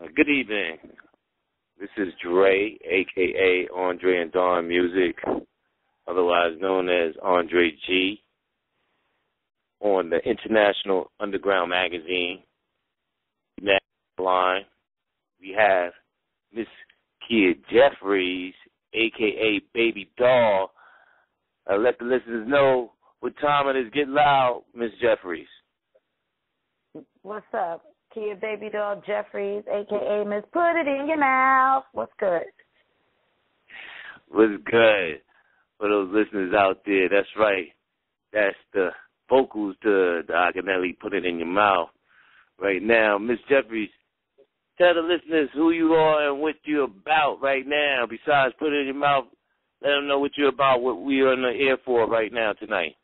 Good evening. This is Dre, a.k.a. Andre and Don Music, otherwise known as Andre G, on the International Underground Magazine, Ugmagonline. We have Miss Kia Jeffries, a.k.a. Baby Doll. Let the listeners know what time it is. Get loud, Miss Jeffries. What's up? Kia Baby Doll Jeffries, a.k.a. Miss Put It In Your Mouth. What's good? What's good? For those listeners out there, that's right. That's the vocals to the Ugmagonline, Put It In Your Mouth. Right now, Miss Jeffries, tell the listeners who you are and what you're about right now. Besides Put It In Your Mouth, let them know what you're about, what we are in the air for right now tonight.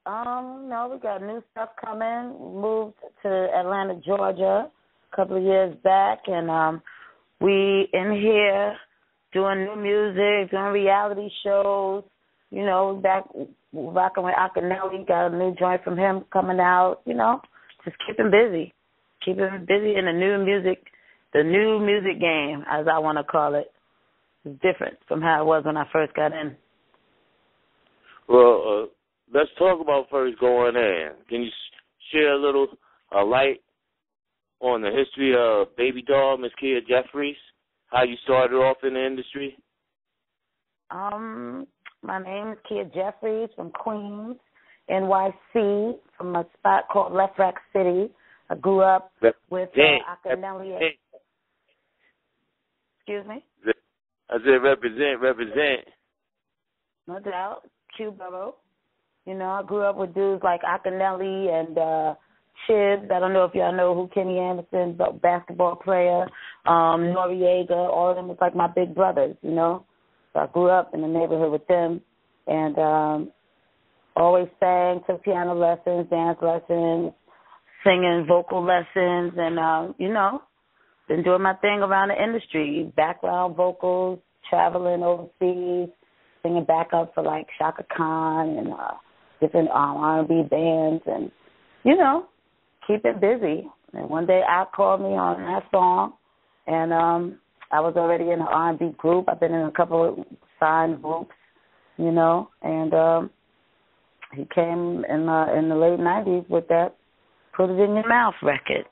No, we got new stuff coming. Moved to Atlanta, Georgia a couple of years back, and we in here doing new music, doing reality shows. You know, back rocking with Ugmagonline, got a new joint from him coming out. You know, just keeping busy in the new music game, as I want to call it. It's different from how it was when I first got in. Well, let's talk about first going in. Can you share a little light on the history of Baby Doll, Miss Kia Jeffries? How you started off in the industry? My name is Kia Jeffries from Queens, NYC, from a spot called Left Rack City. I grew up with Ugmagonline. Excuse me? I said represent. No doubt. Q Borough. You know, I grew up with dudes like Ugmagonline and Chibs. I don't know if y'all know who Kenny Anderson, the basketball player, Noriega. All of them was like my big brothers, you know. So I grew up in the neighborhood with them and always sang, took piano lessons, dance lessons, singing, vocal lessons, and, you know, been doing my thing around the industry, background vocals, traveling overseas, singing backup for like Shaka Khan and different R&B bands, and, you know, keep it busy. And one day Al called me on that song, and I was already in an R&B group. I've been in a couple of signed groups, you know, and he came in the late 90s with that Put It In Your Mouth record.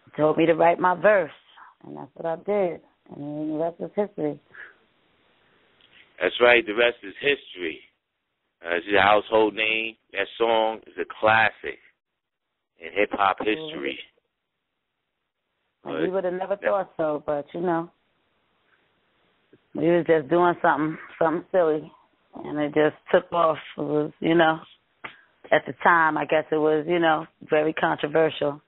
He told me to write my verse, and that's what I did, and the rest is history. That's right, the rest is history. It's your household name. That song is a classic in hip-hop history. We would have never thought so, but, you know, we was just doing something silly, and it just took off. It was, you know, at the time, I guess it was, you know, very controversial.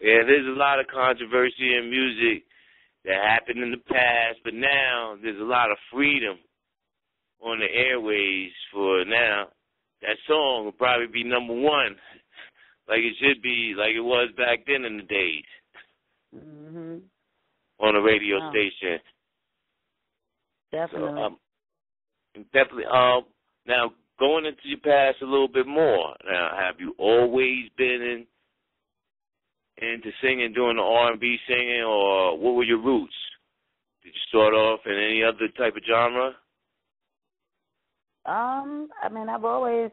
Yeah, there's a lot of controversy in music that happened in the past, but now there's a lot of freedom on the airways for now. That song will probably be number one, like it should be, like it was back then in the days. Mm-hmm. On a radio station. Definitely. So, definitely. Now, going into your past a little bit more. Now, have you always been into singing, doing the R&B singing, or what were your roots? Did you start off in any other type of genre? I mean, I've always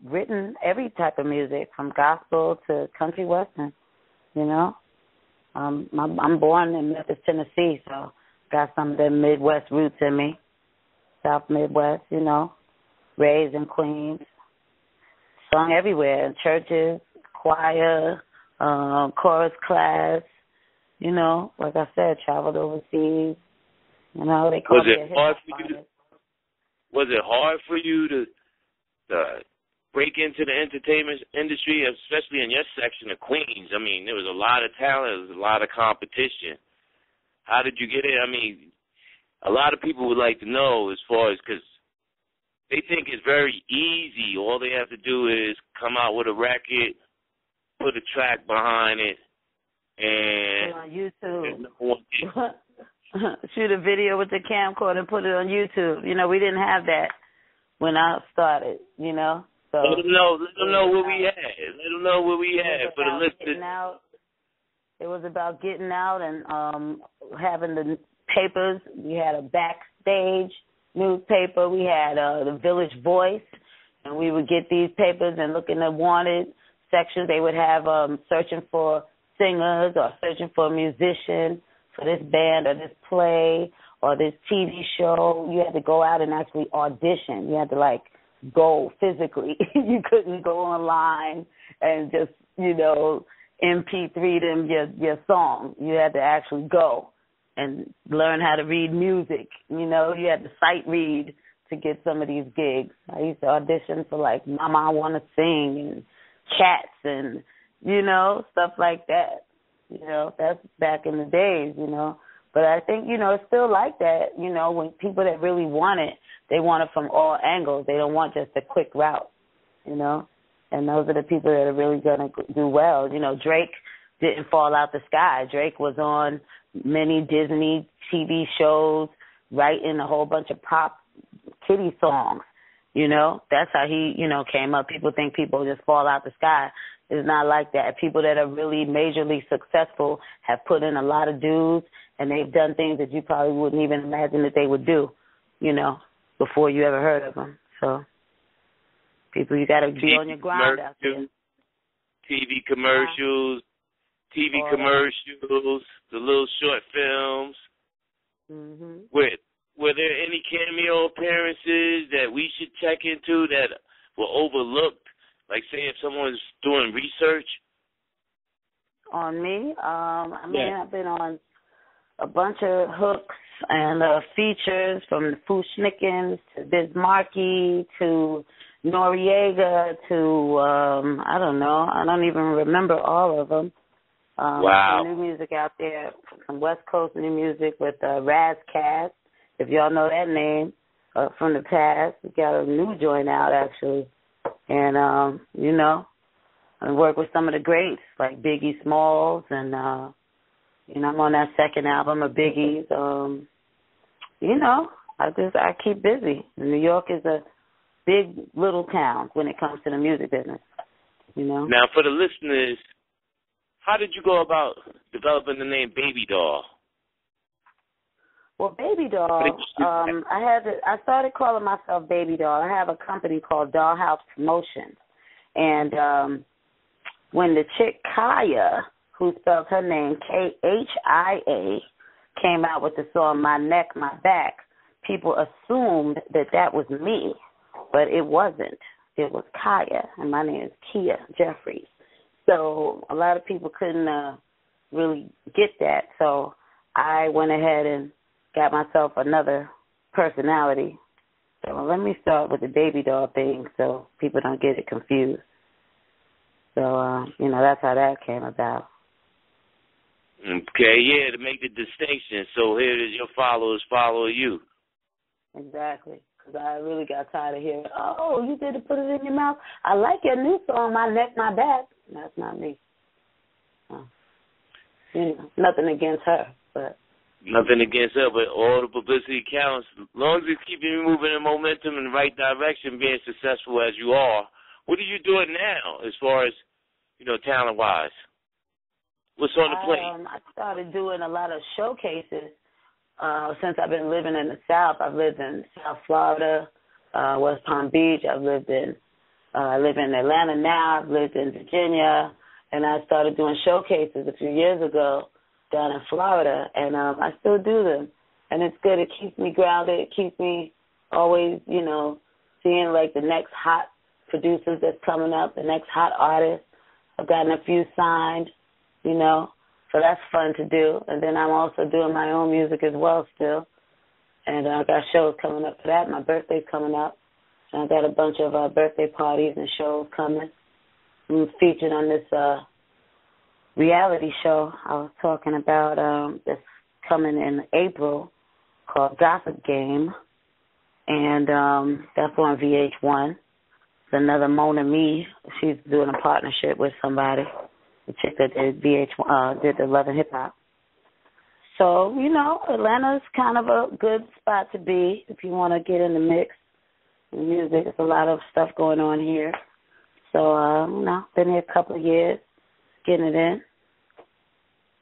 written every type of music, from gospel to country western, you know. I'm born in Memphis, Tennessee, so got some of the Midwest roots in me, South Midwest, you know, raised in Queens, sung everywhere, in churches, choir, chorus class, you know, like I said, traveled overseas, you know, they call me a hip-hop artist. Was it hard for you to break into the entertainment industry, especially in your section of Queens? I mean, there was a lot of talent, there was a lot of competition. How did you get in? I mean, a lot of people would like to know as far as, because they think it's very easy. All they have to do is come out with a record, put a track behind it, and on YouTube. Shoot a video with the camcorder and put it on YouTube. You know, we didn't have that when I started, you know. So let them know what we had. Let them know what we had for the listeners. It was about getting out and having the papers. We had a backstage newspaper. We had the Village Voice, and we would get these papers and look in the wanted sections. They would have searching for singers or searching for a musician for this band or this play or this TV show. You had to go out and actually audition. You had to, like, go physically. You couldn't go online and just, MP3 them your song. You had to actually go and learn how to read music. You had to sight read to get some of these gigs. I used to audition for, like, Mama I Wanna Sing and Cats and, stuff like that. That's back in the days, But I think, it's still like that, when people that really want it, they want it from all angles. They don't want just a quick route, And those are the people that are really going to do well. Drake didn't fall out the sky. Drake was on many Disney TV shows, writing a whole bunch of pop kitty songs. That's how he, came up. People think people just fall out the sky. It's not like that. People that are really majorly successful have put in a lot of dues, and they've done things that you probably wouldn't even imagine that they would do, before you ever heard of them. So people, you got to be on your grind out there. TV commercials, the little short films. Mm-hmm. Were there any cameo appearances that we should check into that were overlooked? Like, say, if someone's doing research? On me? I've been on a bunch of hooks and features, from the Fushnikins to Biz Markie to Noriega to, I don't know. I don't even remember all of them. Wow. Some new music out there, some West Coast new music with Razcast, if y'all know that name from the past. We got a new joint out, actually. And, I work with some of the greats, like Biggie Smalls, and, I'm on that second album of Biggie's. I keep busy. New York is a big little town when it comes to the music business, Now, for the listeners, how did you go about developing the name Baby Doll? Well, Baby Doll, I started calling myself Baby Doll. I have a company called Dollhouse Promotions. And when the chick Kaya, who spells her name Khia, came out with the song My Neck, My Back, people assumed that was me, but it wasn't. It was Kaya, and my name is Kia Jeffries. So a lot of people couldn't really get that. So I went ahead and got myself another personality. So let me start with the Baby Doll thing so people don't get it confused. So, that's how that came about. Okay, yeah, to make the distinction. So here it is, your followers follow you. Exactly. Because I really got tired of hearing, oh, you did put it in your mouth. I like your new song, My Neck, My Back. That's not me. Nothing against her, but. Nothing against her, but all the publicity counts. As long as it's keeping you moving in momentum in the right direction, being successful as you are. What are you doing now as far as, talent-wise? What's on the plate? I started doing a lot of showcases since I've been living in the South. I've lived in South Florida, West Palm Beach. I live in Atlanta now. I've lived in Virginia. And I started doing showcases a few years ago down in Florida. And I still do them. And it's good. It keeps me grounded. It keeps me always, seeing, like, the next hot producers that's coming up, the next hot artist. I've gotten a few signed, so that's fun to do. And then I'm also doing my own music as well still. And I got shows coming up for that. My birthday's coming up. And I got a bunch of birthday parties and shows coming. I'm featured on this reality show I was talking about that's coming in April called Gossip Game. And that's on VH1. It's another Mona Me. She's doing a partnership with somebody, the chick that did did the Love and Hip Hop. So, Atlanta's kind of a good spot to be if you want to get in the mix in music. There's a lot of stuff going on here. So, been here a couple of years, getting it in.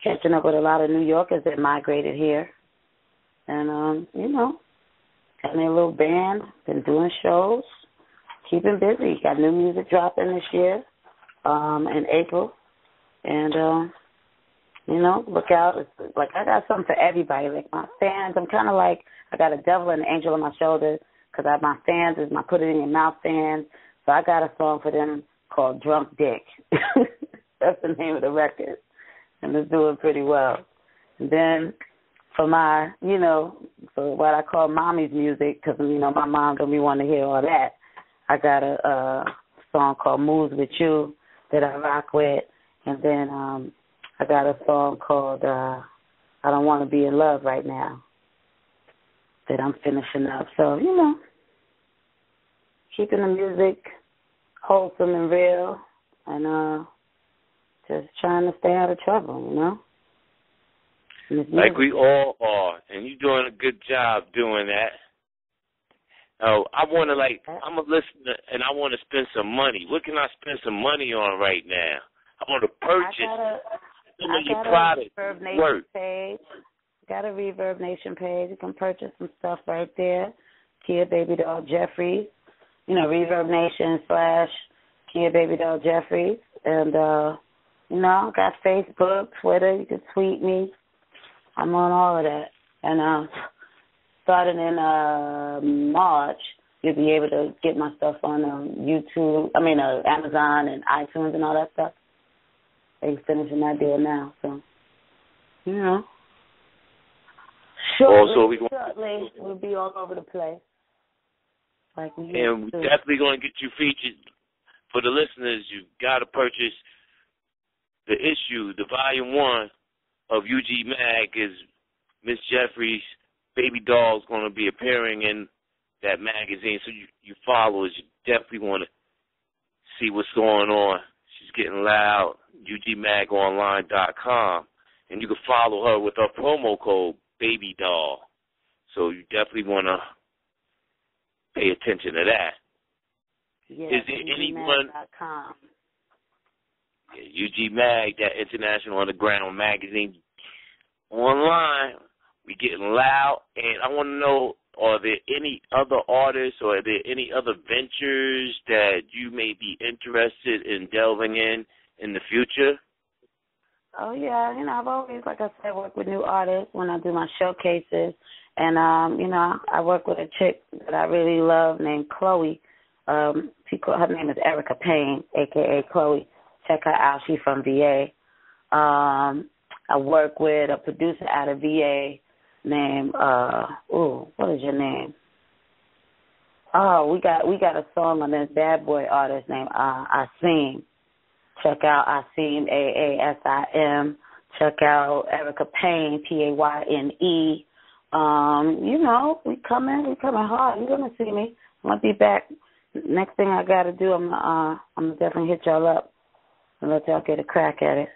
catching up with a lot of New Yorkers that migrated here. And, you know, having a little band, been doing shows, keeping busy. Got new music dropping this year in April. And, you know, look out. It's like I got something for everybody. Like my fans, I'm kind of like I got a devil and an angel on my shoulder because my fans is my put it in your mouth fans. So I got a song for them called Drunk Dick. That's the name of the record. And it's doing pretty well. And then for my, you know, for what I call mommy's music, because, you know, my mom don't be wanting to hear all that, I got a song called Moves With You that I rock with. And then I got a song called I Don't Want to Be in Love Right Now that I'm finishing up. So, you know, keeping the music wholesome and real and just trying to stay out of trouble, you know? Like we all are, and you're doing a good job doing that. Oh, I want to, like, I'm a listener, and I want to spend some money. What can I spend some money on right now? I want to purchase some of your products. Got a Reverb Nation page. You can purchase some stuff right there. Kia Baby Doll Jeffries. You know, Reverb Nation / Kia Baby Doll Jeffries. And, you know, got Facebook, Twitter. You can tweet me. I'm on all of that. And starting in March, you'll be able to get my stuff on YouTube. Amazon and iTunes and all that stuff. They're finishing that deal now. So, you know. Shortly, we'll be all over the place. Like we and we're definitely going to get you featured. For the listeners, you've got to purchase the issue, the volume 1 of UG Mag is Miss Jeffries' baby doll is going to be appearing in that magazine. So you followers, you definitely want to see what's going on. She's getting loud, ugmagonline.com. And you can follow her with her promo code, Baby Doll. So you definitely want to pay attention to that. Yeah, is there anyone... UG Mag, that International Underground magazine, online. We getting loud, and I want to know: are there any other artists, or are there any other ventures that you may be interested in delving in the future? Oh yeah, you know, I've always, like I said, worked with new artists when I do my showcases, and you know, I work with a chick that I really love named Chloe. Her name is Erica Payne, aka Chloe. Check her out. She's from VA. I work with a producer out of VA named what is your name? Oh, we got a song on this bad boy artist named Asim. Check out Asim, Aasim. Check out Erica Payne, Payne. You know, we coming hard. You're gonna see me. I'm gonna be back. Next thing I gotta do, I'm gonna definitely hit y'all up and let y'all get a crack at it.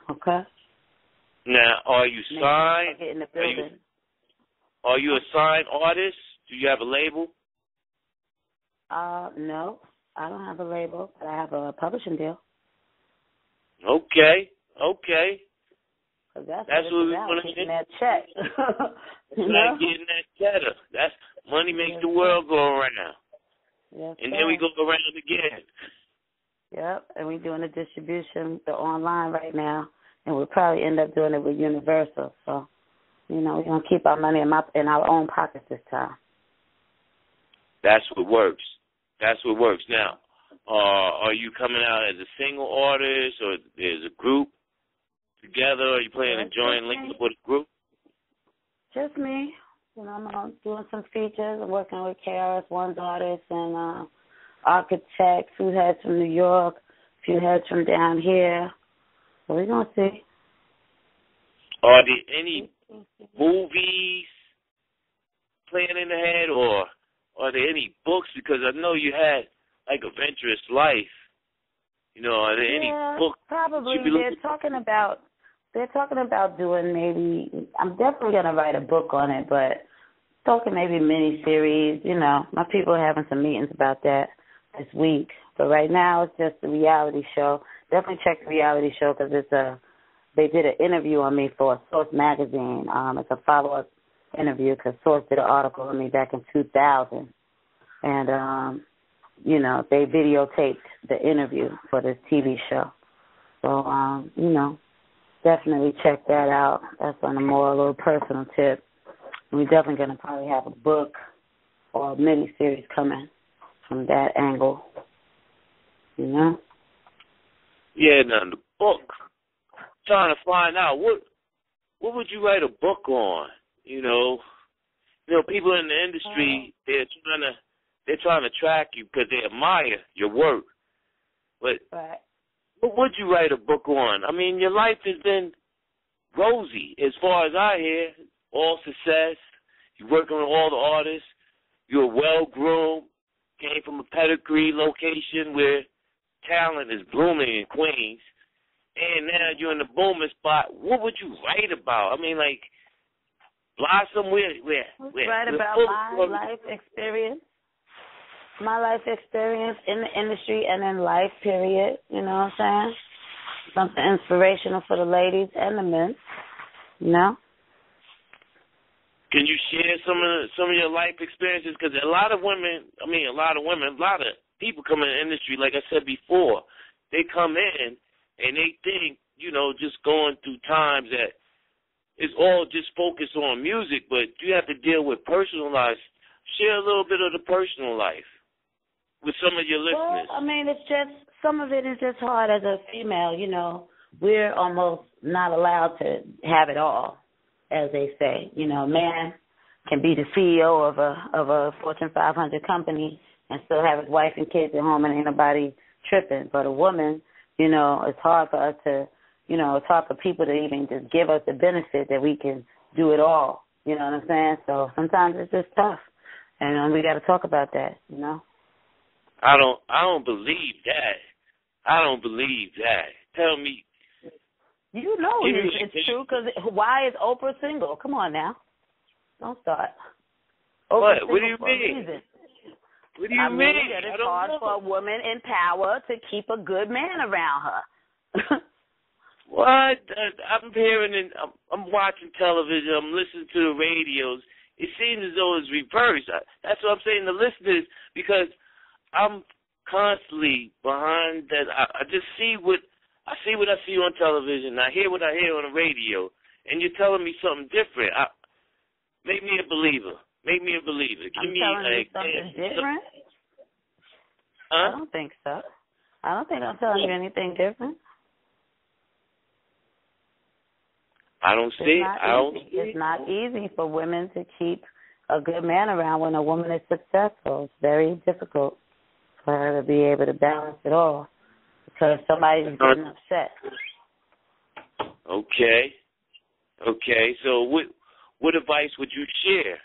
Okay? Now, are you signed? Get in the building. Are you a signed artist? Do you have a label? No, I don't have a label, but I have a publishing deal. Okay. That's what we want to get. That check. It's like getting that cheddar. That's money makes the world go around. Yes, and then we go around again. Yep, and we're doing the distribution, the online right now, and we'll probably end up doing it with Universal. So, you know, we're going to keep our money in our own pockets this time. That's what works. Now, are you coming out as a single artist, or there's a group together? Are you playing a joint link with a group? Just me. You know, I'm doing some features. I'm working with KRS-One's artists and architects, few heads from New York, few heads from down here. So we're going to see. Are there any movies playing in the head, or are there any books? Because I know you had like a venturous life. You know, are there any books? Probably. They're talking about doing maybe, I'm definitely going to write a book on it, but talking maybe mini-series. You know, my people are having some meetings about that this week. But right now it's just a reality show. Definitely check the reality show because it's a they did an interview on me for Source magazine. It's a follow-up interview because Source did an article on me back in 2000. And, you know, they videotaped the interview for this TV show. So, you know, definitely check that out. That's on a more a little personal tip. We're definitely going to probably have a book or a mini-series coming from that angle, you know? Yeah, now the book, trying to find out, what would you write a book on? You know, people in the industry, they're trying to track you because they admire your work. But right. What would you write a book on? I mean, your life has been rosy as far as I hear. All success. You're working with all the artists. You're well-groomed. Came from a pedigree location where talent is blooming in Queens. And now you're in the booming spot. What would you write about? I mean, like, blossom where? Write about my life experience. My life experience in the industry and in life, period. You know what I'm saying? Something inspirational for the ladies and the men. You know? Can you share some of your life experiences? Because a lot of people come in the industry, like I said before, they come in and they think, just going through times that it's all just focused on music, but you have to deal with personal life. Share a little bit of the personal life with some of your listeners. Well, I mean, it's just, some of it is just hard as a female, We're almost not allowed to have it all, as they say. A man can be the CEO of a Fortune 500 company and still have his wife and kids at home and ain't nobody tripping. But a woman, it's hard for us to, it's hard for people to even just give us the benefit that we can do it all. You know what I'm saying? So sometimes it's just tough. And we got to talk about that, I don't believe that. I don't believe that. Tell me. It's true, because why is Oprah single? Come on now. Don't start. Oprah what do you mean? What do you mean? That it's hard for a woman in power to keep a good man around her. What? I'm hearing and I'm watching television. I'm listening to the radios. It seems as though it's reversed. That's what I'm saying to listeners, because I'm constantly behind that. I just see what I see on television. I hear what I hear on the radio, and you're telling me something different. Make me a believer. Make me a believer. Give me something different. Huh? I don't think so. I don't think I'm telling you anything different. I don't see. It's not easy for women to keep a good man around when a woman is successful. It's very difficult for her to be able to balance it all because somebody's getting upset. Okay. So what advice would you share,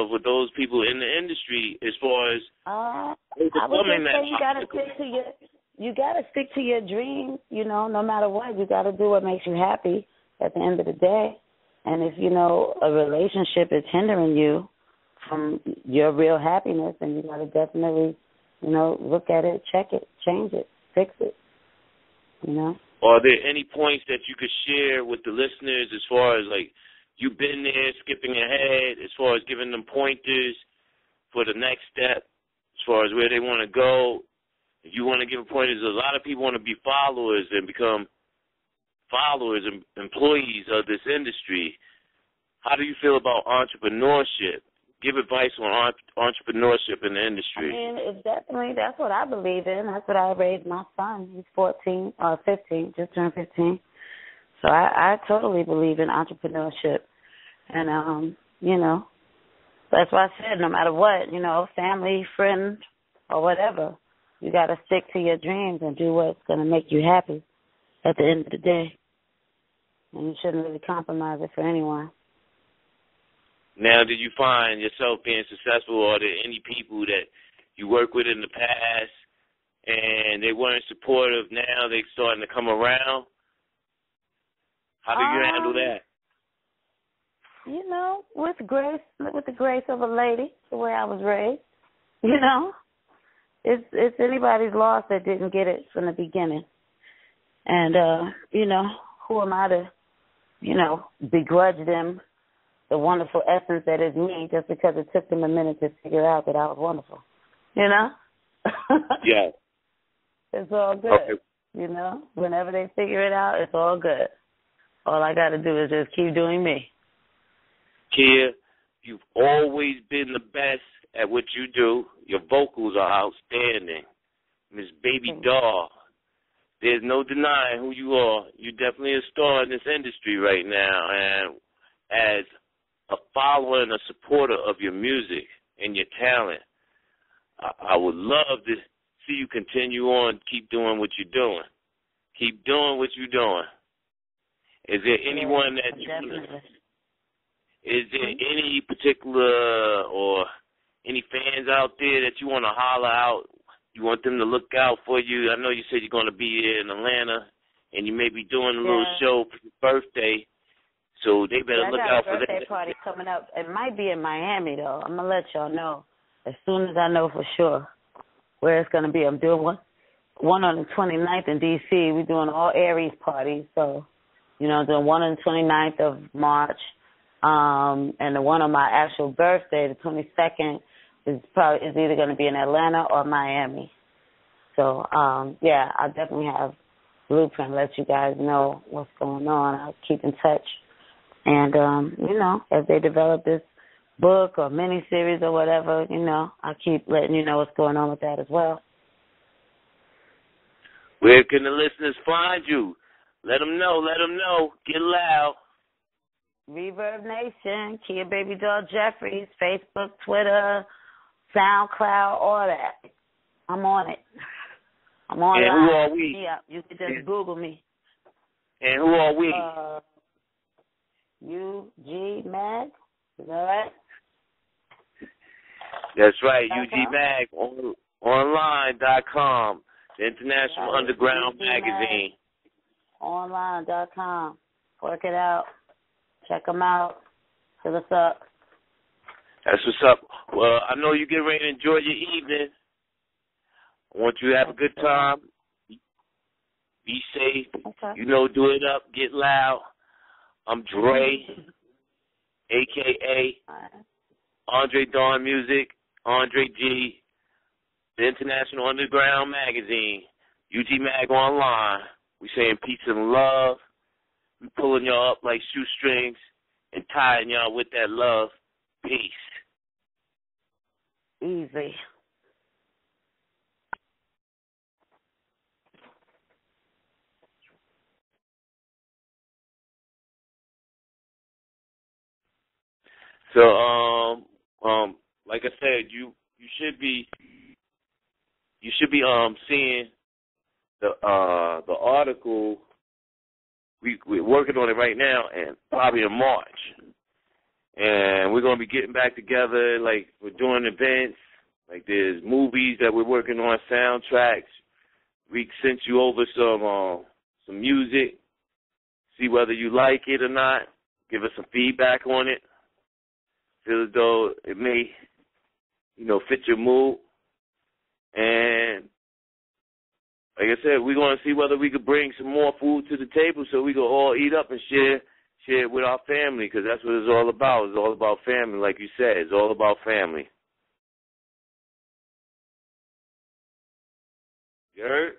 with those people in the industry as far as I would just say you gotta stick to your dreams, no matter what. You gotta do what makes you happy at the end of the day. And if, a relationship is hindering you from your real happiness, then you gotta definitely, look at it, check it, change it, fix it, Are there any points that you could share with the listeners as far as, like, you've been there, skipping ahead, as far as giving them pointers for the next step, as far as where they want to go? If you want to give pointers, a lot of people want to be followers and become followers and employees of this industry. How do you feel about entrepreneurship? Give advice on entrepreneurship in the industry. I mean, it's definitely, that's what I believe in. That's what I raised my son. He's 15, just turned 15. So I totally believe in entrepreneurship. And, that's why I said no matter what, family, friend, or whatever, you got to stick to your dreams and do what's going to make you happy at the end of the day. And you shouldn't really compromise it for anyone. Now, did you find yourself being successful, or are there any people that you worked with in the past and they weren't supportive, now they're starting to come around? How do you handle that? With the grace of a lady, the way I was raised, it's anybody's loss that didn't get it from the beginning. And, who am I to, begrudge them the wonderful essence that is me just because it took them a minute to figure out that I was wonderful. Yeah. It's all good. Okay. Whenever they figure it out, it's all good. All I got to do is just keep doing me. Kia, you've always been the best at what you do. Your vocals are outstanding. Miss Baby Doll, there's no denying who you are. You're definitely a star in this industry right now. And as a follower and a supporter of your music and your talent, I would love to see you continue on, keep doing what you're doing. Keep doing what you're doing. Is there anyone that is there any particular or any fans out there that you want to holler out? You want them to look out for you? I know you said you're going to be here in Atlanta, and you may be doing a little show for your birthday, so they better look out for that. I got a birthday party coming up. It might be in Miami, though. I'm going to let y'all know as soon as I know for sure where it's going to be. I'm doing one on the 29th in D.C. We're doing all Aries parties, so, doing one on the 29th of March, and the one on my actual birthday, the 22nd, is either going to be in Atlanta or Miami. So, I'll definitely have Blueprint, let you guys know what's going on. I'll keep in touch. And, as they develop this book or miniseries or whatever, I'll keep letting you know what's going on with that as well. Where can the listeners find you? Let them know. Get loud. Reverb Nation, Kia Baby Doll Jeffries, Facebook, Twitter, SoundCloud, all that. I'm on it. I'm on it. And who are we? Yeah, you can just Google me. And who are we? Ugmag. Is that right? That's right. Ugmag online.com, the International Underground Magazine. Online.com. Work it out. Check them out. Hit us up. That's what's up. Well, I know you get ready to enjoy your evening. I want you to have a good time. Be safe. Okay. Do it up. Get loud. I'm Dre, a.k.a. Andre Dawn Music, Andre G, the International Underground Magazine, Ugmagonline Online. We saying peace and love. We pulling y'all up like shoestrings and tying y'all with that love. Peace. Easy. So, like I said, you should be seeing the article. We're working on it right now, and probably in March. And we're gonna be getting back together. Like we're doing events. Like there's movies that we're working on, soundtracks. We sent you over some music. See whether you like it or not. Give us some feedback on it. Feel as though it may, fit your mood. And like I said, we're going to see whether we could bring some more food to the table so we can all eat up and share it with our family, because that's what it's all about. It's all about family, like you said. It's all about family. You heard?